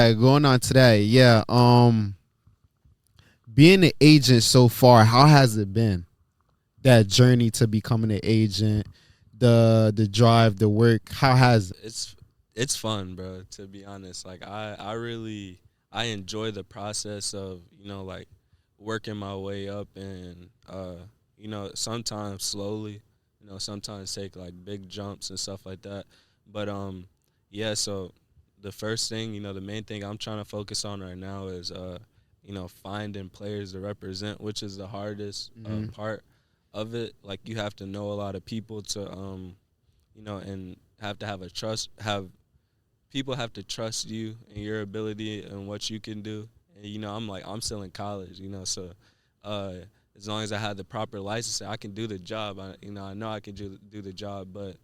right, going on to that, yeah. Being an agent so far, how has it been? That journey to becoming an agent, the drive, the work. How has it? It's fun, bro. To be honest, like I really I enjoy the process of like working my way up and sometimes slowly, sometimes take like big jumps and stuff like that. But yeah. So the first thing, the main thing I'm trying to focus on right now is finding players to represent, which is the hardest part of it. Like you have to know a lot of people to and have to have a trust have people have to trust you and your ability and what you can do. And I'm still in college, so uh, as long as I have the proper license, I can do the job. I know I can do the job, but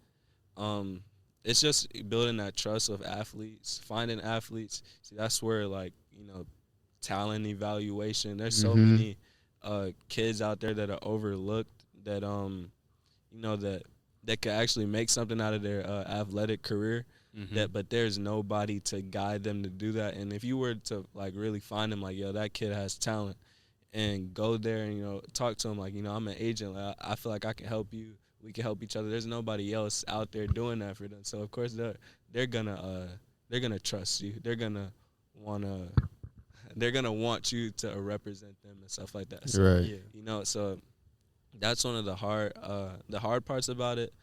it's just building that trust with athletes, finding athletes. See, that's where talent evaluation. There's so Mm-hmm. many kids out there that are overlooked that that could actually make something out of their athletic career. But there's nobody to guide them to do that. And if you were to like really find them, like, yo, that kid has talent, and go there and talk to him like, I'm an agent, like, I feel like I can help you, we can help each other. There's nobody else out there doing that for them, so of course they're gonna trust you. Wanna they're gonna want you to represent them and stuff like that. So Right. yeah, so that's one of the hard parts about it.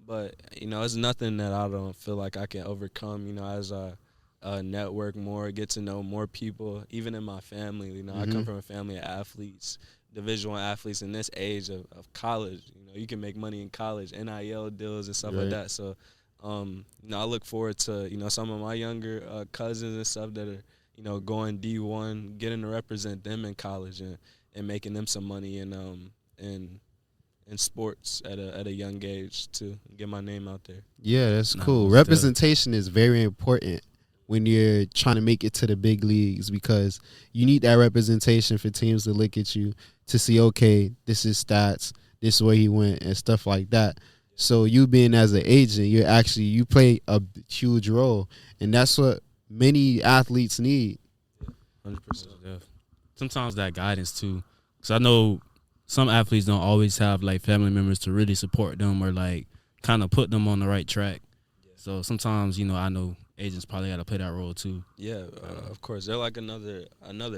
But it's nothing that I don't feel like I can overcome. As I network more, get to know more people, even in my family. I come from a family of athletes, Division I athletes. In this age of college, you can make money in college, NIL deals and stuff like Right. that. So, I look forward to some of my younger cousins and stuff that are going D1, getting to represent them in college and making them some money and in sports at a young age to get my name out there. Yeah, that's Nah, cool. most definitely. Representation is very important when you're trying to make it to the big leagues because you need that representation for teams to look at you to see, okay, this is stats, this is where he went, and stuff like that. So you being as an agent, you play a huge role, and that's what many athletes need. 100%. Sometimes that guidance too, because I know some athletes don't always have like family members to really support them or like kind of put them on the right track. So sometimes I know agents probably got to play that role too. Yeah, of course. They're like another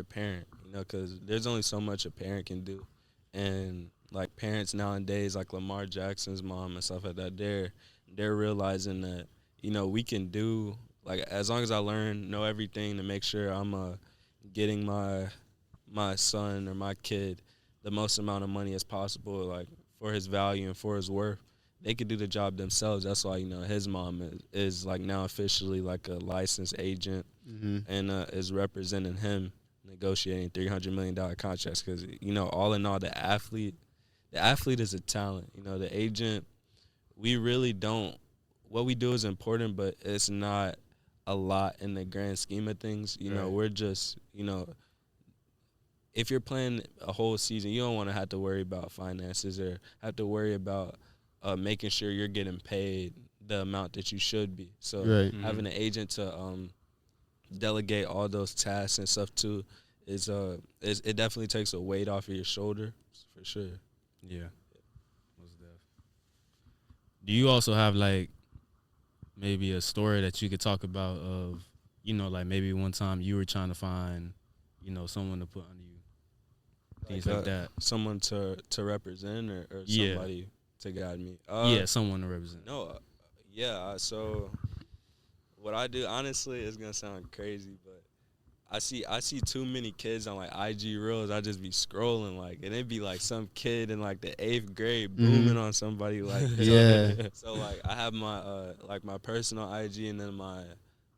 parent, because there's only so much a parent can do, and like parents nowadays, like Lamar Jackson's mom and stuff like that, they're realizing that we can do, like, as long as I know everything to make sure I'm getting my son or my kid the most amount of money as possible, like for his value and for his worth. They could do the job themselves. That's why his mom is like now officially like a licensed agent and is representing him, negotiating $300 million contracts. Because all in all, the athlete is a talent. The agent, we really don't. What we do is important, but it's not a lot in the grand scheme of things. Right. We're just if you're playing a whole season, you don't want to have to worry about finances or have to worry about making sure you're getting paid the amount that you should be. So Right. having an agent to delegate all those tasks and stuff too it definitely takes a weight off of your shoulder for sure. Yeah. Most definitely. Do you also have like maybe a story that you could talk about of like maybe one time you were trying to find someone to put under you, things like that? Someone to represent or Yeah. somebody to guide me. Yeah, someone to represent. No, yeah. So what I do, honestly, is gonna sound crazy, but I see too many kids on like IG reels. I just be scrolling like, and it'd be like some kid in like the 8th grade booming on somebody like. Yeah. So like I have my like my personal IG and then my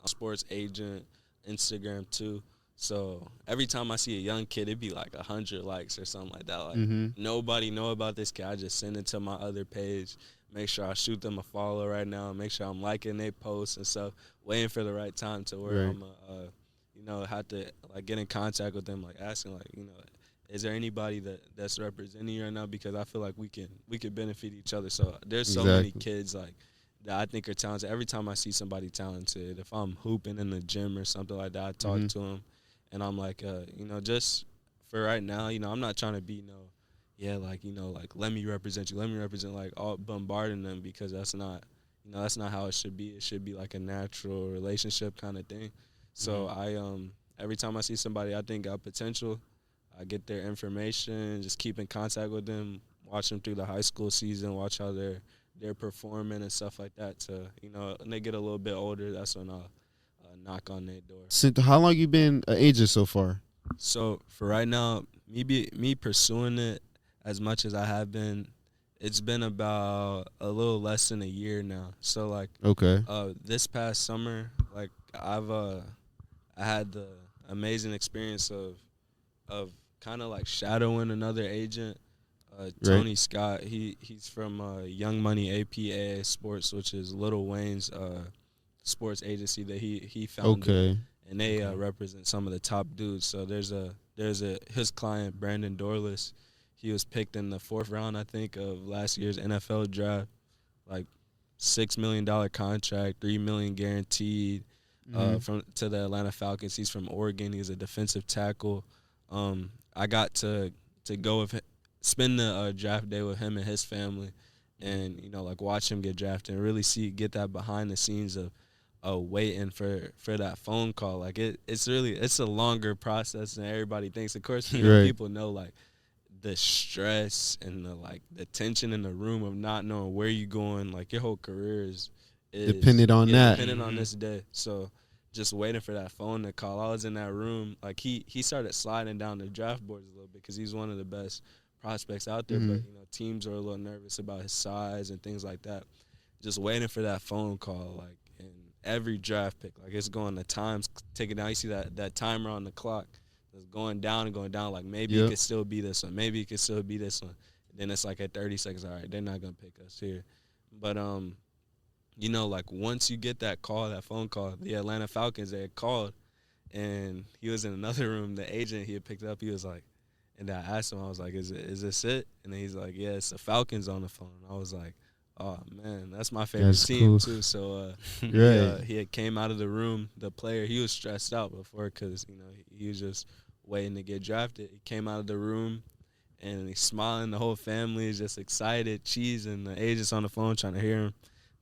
sports agent Instagram too. So every time I see a young kid, it'd be like 100 likes or something like that. Like nobody know about this kid. I just send it to my other page. Make sure I shoot them a follow right now. Make sure I'm liking their posts and stuff. Waiting for the right time to where Right. I'm have to like get in contact with them, like asking like is there anybody that's representing you right now, because I feel like we can benefit each other. So there's so many Exactly. kids like that I think are talented. Every time I see somebody talented, if I'm hooping in the gym or something like that, I talk to them, and I'm like, just for right now, I'm not trying to be let me represent you, like all bombarding them, because that's not how it should be. It should be like a natural relationship kind of thing. So I every time I see somebody I think got potential, I get their information, just keep in contact with them, watch them through the high school season, watch how they're performing and stuff like that. So when they get a little bit older, that's when I'll knock on their door. So how long you been an agent so far? So for right now, me pursuing it as much as I have been, it's been about a little less than a year now. So like, okay, this past summer, like I had the amazing experience of kind of like shadowing another agent, Tony Scott. He's from Young Money APA Sports, which is Lil Wayne's sports agency that he founded. Okay. And they represent some of the top dudes. So there's his client, Brandon Dorless. He was picked in the 4th round, I think, of last year's NFL draft. Like $6 million contract, $3 million guaranteed to the Atlanta Falcons. He's from Oregon. He's a defensive tackle. I got to go with him, spend the draft day with him and his family, and like watch him get drafted and really get that behind the scenes of waiting for that phone call. Like it's a longer process than everybody thinks. Of course, people know like the stress and the tension in the room of not knowing where you're going. Like your whole career is dependent on that. Dependent on this day. So just waiting for that phone to call. I was in that room. Like he started sliding down the draft boards a little bit because he's one of the best prospects out there. But teams are a little nervous about his size and things like that. Just waiting for that phone call, like, and every draft pick, like it's going, the time's ticking down. You see that timer on the clock. It's going down and going down. Like maybe it could still be this one. Maybe it could still be this one. And then it's like at 30 seconds. All right, they're not gonna pick us here. But like once you get that call, that phone call, the Atlanta Falcons, they had called, and he was in another room. The agent, he had picked up. He was like, and I asked him, I was like, is this it? And then he's like, yeah, it's the Falcons on the phone. I was like, oh man, that's my favorite team too. So he had came out of the room. The player, he was stressed out before because he was just waiting to get drafted. He came out of the room and he's smiling. The whole family is just excited. Cheese and the agent's on the phone trying to hear him.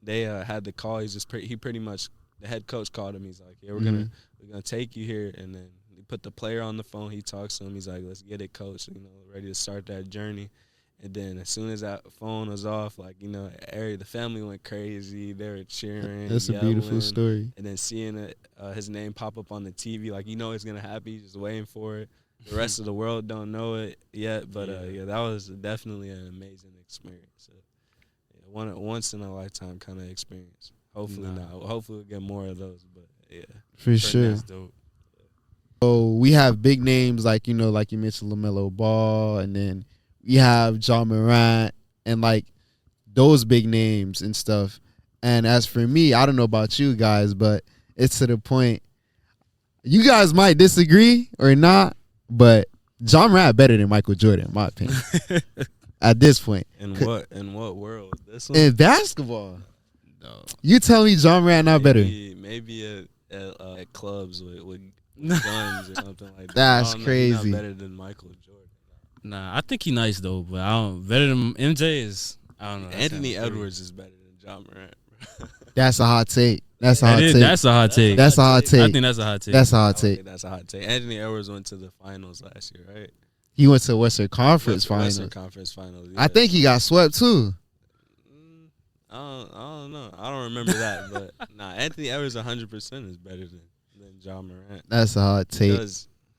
They had the call. He pretty much, the head coach called him. He's like, yeah, we're gonna take you here. And then he put the player on the phone. He talks to him. He's like, let's get it, coach. Ready to start that journey. And then as soon as that phone was off, like, the family went crazy. They were cheering. That's yelling, a beautiful story. And then seeing his name pop up on the TV, like, it's going to happen. He's just waiting for it. The rest of the world don't know it yet. But, that was definitely an amazing experience. So, once in a lifetime kind of experience. Hopefully not. Hopefully we'll get more of those. But, yeah. For sure. That's dope. So we have big names like, like you mentioned, LaMelo Ball, and then you have John Morant and like those big names and stuff. And as for me, I don't know about you guys, but it's to the point. You guys might disagree or not, but John Morant better than Michael Jordan, in my opinion. At this point. In what world? This one? In basketball. No. You tell me John Morant not better. Maybe at clubs with guns or something like that. That's crazy. He's not better than Michael Jordan. Nah, I think he's nice though, but I don't. Better than MJ is. I don't know. Anthony Edwards is better than John Morant. That's a hot take. That's a hot take. That's a hot take. That's a hot take. I think that's a hot take. That's a hot take. That's a hot take. Anthony Edwards went to the finals last year, right? He went to Western Conference Finals. Western Conference Finals. Yeah. I think he got swept too. I don't know. I don't remember that, but Anthony Edwards 100% is better than John Morant. That's a hot take.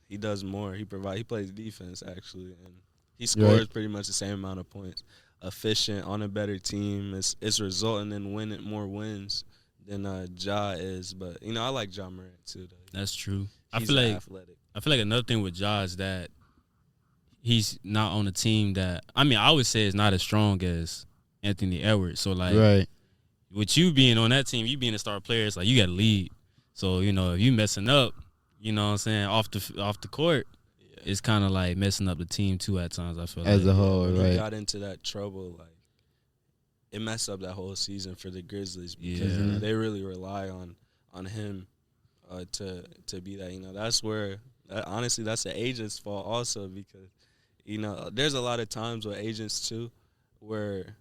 He does more. He plays defense actually, and he scores pretty much the same amount of points. Efficient on a better team. It's resulting in winning more wins than Ja is. But I like John Morant too. Though. That's true. He's athletic. I feel like another thing with Ja is that he's not on a team that I always say is not as strong as Anthony Edwards. So like, with you being on that team, you being a star player, it's like you got to lead. So if you messing up, you know what I'm saying, off the court, it's kind of like messing up the team too at times. I feel as a whole, when right? He got into that trouble, like it messed up that whole season for the Grizzlies because Yeah. they really rely on him to be that. That's where honestly that's the agent's fault also because there's a lot of times with agents too where